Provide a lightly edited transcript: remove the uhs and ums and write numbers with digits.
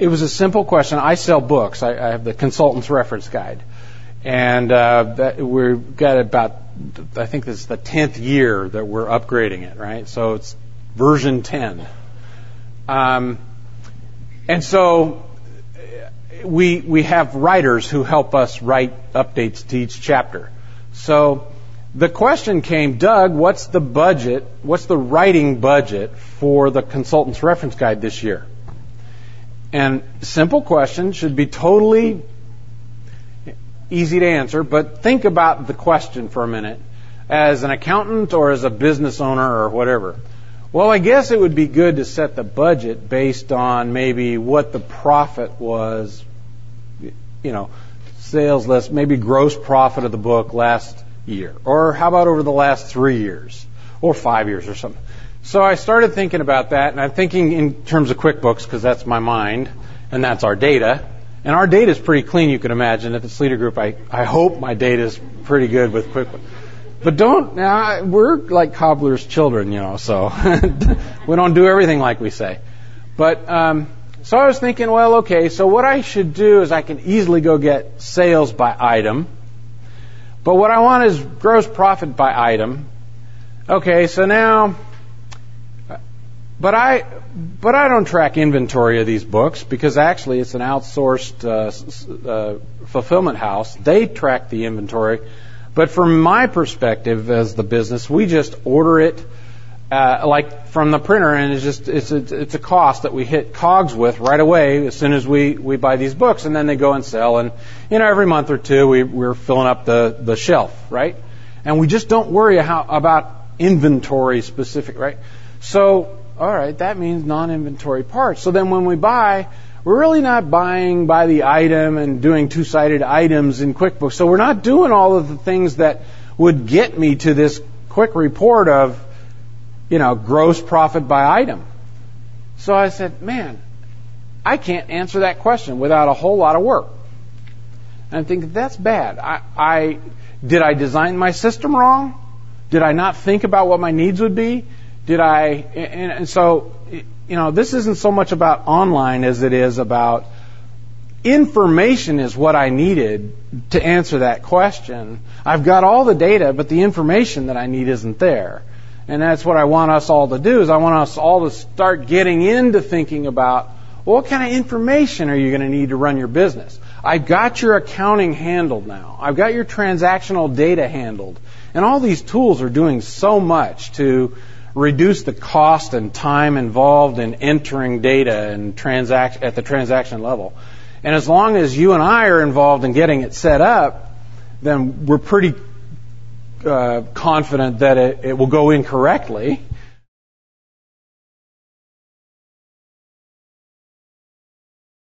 it was a simple question. I sell books. I have the Consultant's Reference Guide. And we've got about, I think this is the 10th year that we're upgrading it, right? So it's version 10. And so we have writers who help us write updates to each chapter. So the question came, Doug, what's the budget, what's the writing budget for the Consultant's Reference Guide this year? And simple question, should be totally easy to answer, but think about the question for a minute as an accountant or as a business owner or whatever. Well, I guess it would be good to set the budget based on maybe what the profit was, sales less, maybe gross profit of the book last year. Or how about over the last 3 years or 5 years or something. So I started thinking about that, and I'm thinking in terms of QuickBooks because that's my mind and that's our data. And our data is pretty clean, you can imagine. At this leader group, I hope my data is pretty good with QuickBooks. But we're like cobbler's children, so we don't do everything like we say. But so I was thinking, well, okay, so what I should do is I can easily go get sales by item. But what I want is gross profit by item. Okay, so now, but I don't track inventory of these books because actually it's an outsourced fulfillment house. They track the inventory. But from my perspective as the business, we just order it like from the printer, and it's a cost that we hit COGS with right away as soon as we buy these books, and then they go and sell. And every month or two we're filling up the shelf, right? And we just don't worry about inventory specific, right? So all right, that means non-inventory parts. So then when we buy, we're really not buying by the item and doing two-sided items in QuickBooks. So we're not doing all of the things that would get me to this quick report of, gross profit by item. So I said, man, I can't answer that question without a whole lot of work. And I think that's bad. Did I design my system wrong? Did I not think about what my needs would be? And so, this isn't so much about online as it is about information is what I needed to answer that question. I've got all the data, but the information that I need isn't there. And that's what I want us all to do, is I want us all to start getting into thinking about, well, what kind of information are you going to need to run your business? I've got your accounting handled now. I've got your transactional data handled. And all these tools are doing so much to reduce the cost and time involved in entering data and at the transaction level. And as long as you and I are involved in getting it set up, then we're pretty confident that it will go in correctly.